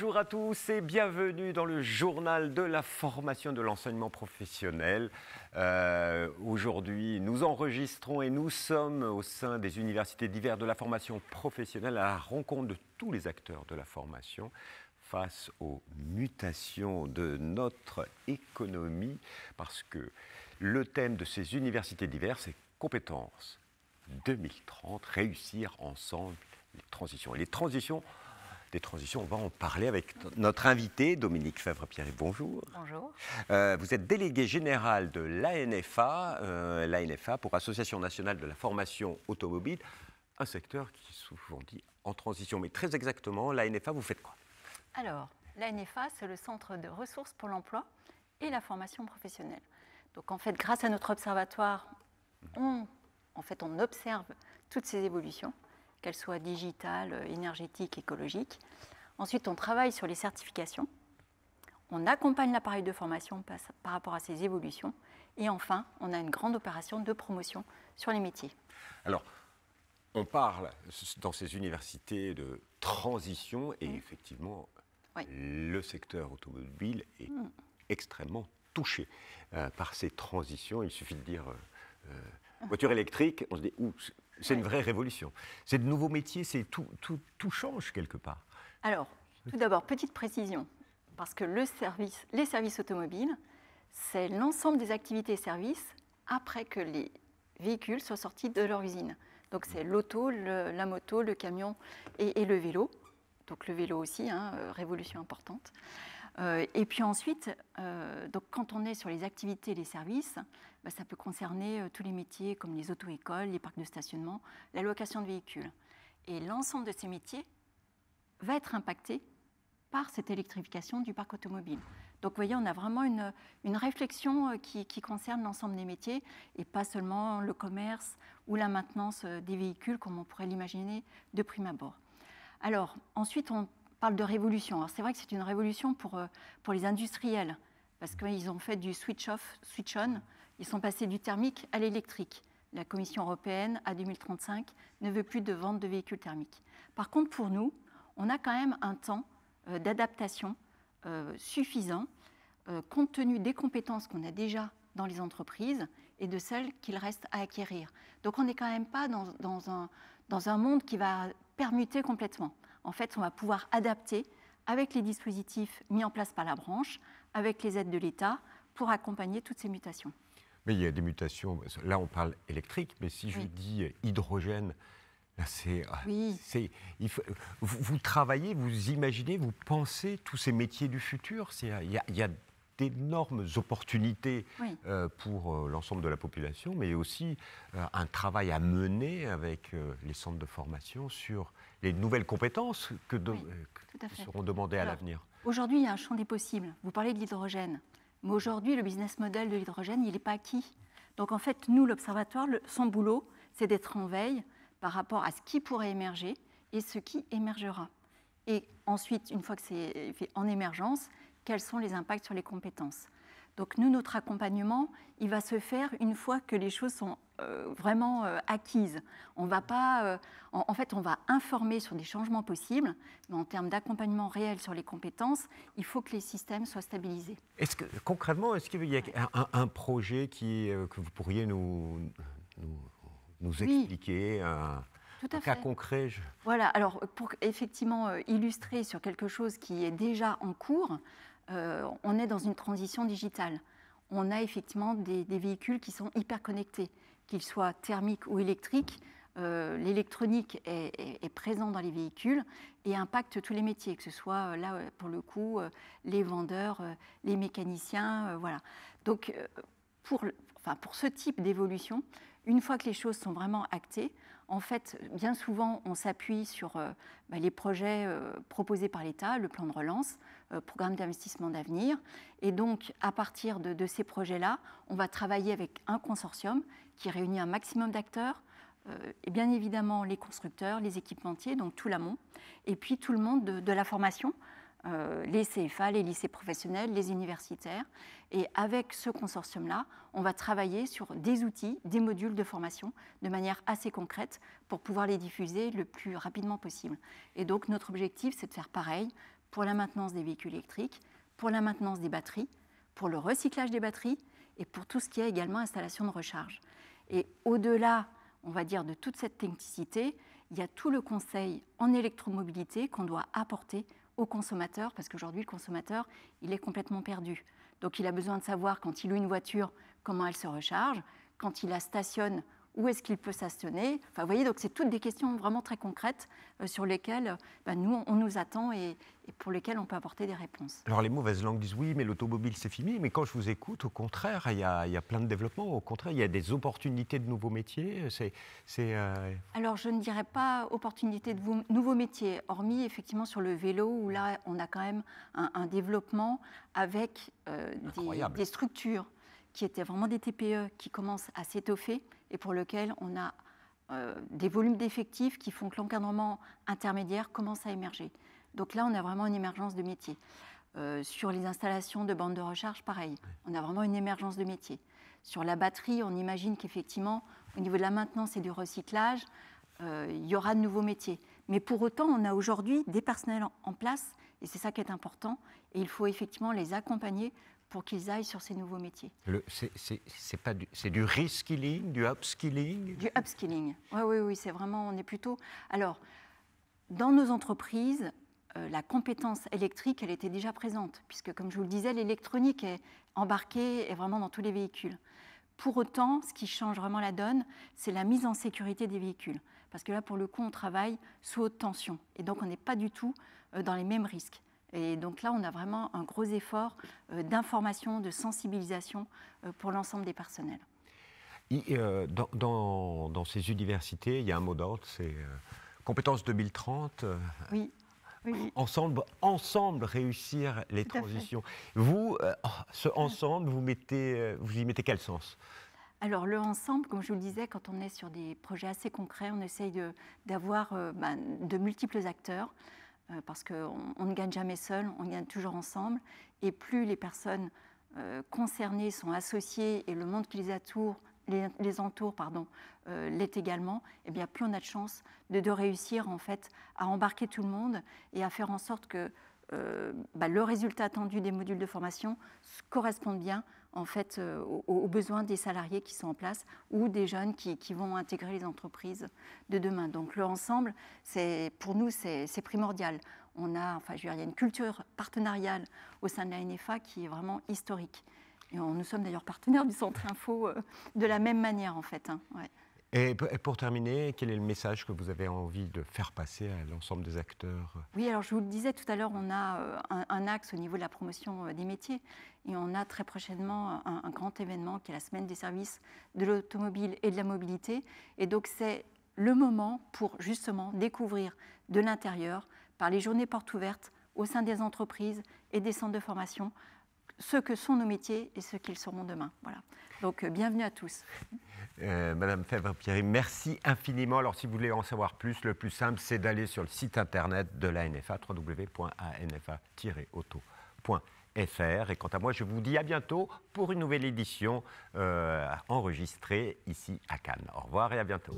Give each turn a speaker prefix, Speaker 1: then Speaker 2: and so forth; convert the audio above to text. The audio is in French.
Speaker 1: Bonjour à tous et bienvenue dans le journal de la formation de l'enseignement professionnel. Aujourd'hui, nous enregistrons et nous sommes au sein des universités diverses de la formation professionnelle à la rencontre de tous les acteurs de la formation face aux mutations de notre économie, parce que le thème de ces universités diverses est compétences 2030, réussir ensemble les transitions. Et les transitions, on va en parler avec notre invité, Dominique Favre-Pierre. Bonjour.
Speaker 2: Bonjour.
Speaker 1: Vous êtes délégué général de l'ANFA, pour Association nationale de la formation automobile, un secteur qui est souvent dit en transition. Mais très exactement, l'ANFA, vous faites quoi?
Speaker 2: Alors, l'ANFA, c'est le Centre de ressources pour l'emploi et la formation professionnelle. Donc, en fait, grâce à notre observatoire, on observe toutes ces évolutions, qu'elles soient digitales, énergétiques, écologiques. Ensuite, on travaille sur les certifications. On accompagne l'appareil de formation par rapport à ces évolutions. Et enfin, on a une grande opération de promotion sur les métiers.
Speaker 1: Alors, on parle dans ces universités de transition et effectivement, oui, le secteur automobile est extrêmement touché par ces transitions. Il suffit de dire voiture électrique, on se dit c'est une vraie révolution. C'est de nouveaux métiers, tout change quelque part.
Speaker 2: Alors, tout d'abord, petite précision, parce que les services automobiles, c'est l'ensemble des activités et services après que les véhicules soient sortis de leur usine. Donc c'est l'auto, la moto, le camion et le vélo. Donc le vélo aussi, révolution importante. Et puis ensuite, donc quand on est sur les activités et les services, ça peut concerner tous les métiers comme les auto-écoles, les parcs de stationnement, la location de véhicules. Et l'ensemble de ces métiers va être impacté par cette électrification du parc automobile. Donc vous voyez, on a vraiment une réflexion qui concerne l'ensemble des métiers et pas seulement le commerce ou la maintenance des véhicules comme on pourrait l'imaginer de prime abord. Alors ensuite, on parle de révolution. Alors c'est vrai que c'est une révolution pour les industriels parce qu'ils ont fait du switch off, switch on. Ils sont passés du thermique à l'électrique. La Commission européenne, à 2035, ne veut plus de vente de véhicules thermiques. Par contre, pour nous, on a quand même un temps d'adaptation suffisant compte tenu des compétences qu'on a déjà dans les entreprises et de celles qu'il reste à acquérir. Donc on n'est quand même pas dans un monde qui va permuter complètement. En fait, on va pouvoir adapter avec les dispositifs mis en place par la branche, avec les aides de l'État, pour accompagner toutes ces mutations.
Speaker 1: Mais il y a des mutations, là on parle électrique, mais si je dis hydrogène, là vous travaillez, vous imaginez, vous pensez tous ces métiers du futur. Il y a d'énormes opportunités pour l'ensemble de la population, mais aussi un travail à mener avec les centres de formation sur les nouvelles compétences qui seront demandées à l'avenir.
Speaker 2: Aujourd'hui, il y a un champ des possibles. Vous parlez de l'hydrogène, mais aujourd'hui, le business model de l'hydrogène, il n'est pas acquis. Donc en fait, nous, l'Observatoire, son boulot, c'est d'être en veille par rapport à ce qui pourrait émerger et ce qui émergera. Et ensuite, une fois que c'est fait en émergence, quels sont les impacts sur les compétences. Donc nous, notre accompagnement, il va se faire une fois que les choses sont vraiment acquises. On va pas, en fait, on va informer sur des changements possibles, mais en termes d'accompagnement réel sur les compétences, il faut que les systèmes soient stabilisés.
Speaker 1: Concrètement, est-ce qu'il y a un projet que vous pourriez nous expliquer, un cas concret?
Speaker 2: Voilà, alors pour effectivement illustrer sur quelque chose qui est déjà en cours, on est dans une transition digitale. On a effectivement des véhicules qui sont hyper connectés, qu'ils soient thermiques ou électriques. L'électronique est présente dans les véhicules et impacte tous les métiers, que ce soit là pour le coup les vendeurs, les mécaniciens, voilà. Donc pour ce type d'évolution, une fois que les choses sont vraiment actées, en fait, bien souvent, on s'appuie sur les projets proposés par l'État, le plan de relance, programme d'investissement d'avenir. Et donc, à partir de ces projets-là, on va travailler avec un consortium qui réunit un maximum d'acteurs, et bien évidemment les constructeurs, les équipementiers, donc tout l'amont, et puis tout le monde de la formation, les CFA, les lycées professionnels, les universitaires. Et avec ce consortium-là, on va travailler sur des outils, des modules de formation de manière assez concrète pour pouvoir les diffuser le plus rapidement possible. Et donc notre objectif, c'est de faire pareil pour la maintenance des véhicules électriques, pour la maintenance des batteries, pour le recyclage des batteries et pour tout ce qui est également installation de recharge. Et au-delà, on va dire, de toute cette technicité, il y a tout le conseil en électromobilité qu'on doit apporter au consommateur, parce qu'aujourd'hui, le consommateur, il est complètement perdu. Donc, il a besoin de savoir, quand il loue une voiture, comment elle se recharge, quand il la stationne, où est-ce qu'il peut stationner. Enfin, vous voyez, donc c'est toutes des questions vraiment très concrètes sur lesquelles nous, on nous attend et pour lesquelles on peut apporter des réponses.
Speaker 1: Alors, les mauvaises langues disent oui, mais l'automobile, c'est fini. Mais quand je vous écoute, au contraire, il y a plein de développements. Au contraire, il y a des opportunités de nouveaux métiers.
Speaker 2: Alors, je ne dirais pas opportunité de nouveaux métiers, hormis effectivement sur le vélo, où là, on a quand même un développement avec des structures qui étaient vraiment des TPE qui commencent à s'étoffer et pour lesquelles on a des volumes d'effectifs qui font que l'encadrement intermédiaire commence à émerger. Donc là, on a vraiment une émergence de métiers. Sur les installations de bandes de recharge, pareil, on a vraiment une émergence de métiers. Sur la batterie, on imagine qu'effectivement, au niveau de la maintenance et du recyclage, il y aura de nouveaux métiers. Mais pour autant, on a aujourd'hui des personnels en place, et c'est ça qui est important, et il faut effectivement les accompagner pour qu'ils aillent sur ces nouveaux métiers.
Speaker 1: C'est du reskilling, du upskilling?
Speaker 2: Du upskilling, oui, c'est vraiment, on est plutôt... Alors, dans nos entreprises, la compétence électrique, elle était déjà présente, puisque comme je vous le disais, l'électronique est embarquée et vraiment dans tous les véhicules. Pour autant, ce qui change vraiment la donne, c'est la mise en sécurité des véhicules. Parce que là, pour le coup, on travaille sous haute tension. Et donc, on n'est pas du tout dans les mêmes risques. Et donc là, on a vraiment un gros effort d'information, de sensibilisation pour l'ensemble des personnels.
Speaker 1: Dans ces universités, il y a un mot d'ordre, c'est compétences 2030.
Speaker 2: Oui.
Speaker 1: Ensemble réussir les transitions. Vous, ce ensemble, vous y mettez quel sens?
Speaker 2: Alors le ensemble, comme je vous le disais, quand on est sur des projets assez concrets, on essaye d'avoir de multiples acteurs, parce qu'on ne gagne jamais seul, on gagne toujours ensemble. Et plus les personnes concernées sont associées et le monde qui les entoure l'est également, et bien plus on a de chances de réussir en fait à embarquer tout le monde et à faire en sorte que le résultat attendu des modules de formation corresponde bien en fait aux besoins des salariés qui sont en place ou des jeunes qui vont intégrer les entreprises de demain. Donc le ensemble, pour nous, c'est primordial. Il y a une culture partenariale au sein de la NFA qui est vraiment historique. Et nous sommes d'ailleurs partenaires du Centre Info de la même manière, en fait. Ouais.
Speaker 1: Et pour terminer, quel est le message que vous avez envie de faire passer à l'ensemble des acteurs?
Speaker 2: Oui, alors je vous le disais tout à l'heure, on a un axe au niveau de la promotion des métiers et on a très prochainement un grand événement qui est la Semaine des services de l'automobile et de la mobilité. Et donc c'est le moment pour justement découvrir de l'intérieur, par les journées portes ouvertes au sein des entreprises et des centres de formation, ce que sont nos métiers et ce qu'ils seront demain. Voilà. Donc, bienvenue à tous.
Speaker 1: Madame Febvre-Pierry, merci infiniment. Alors, si vous voulez en savoir plus, le plus simple, c'est d'aller sur le site internet de l'ANFA, www.anfa-auto.fr. Et quant à moi, je vous dis à bientôt pour une nouvelle édition enregistrée ici à Cannes. Au revoir et à bientôt.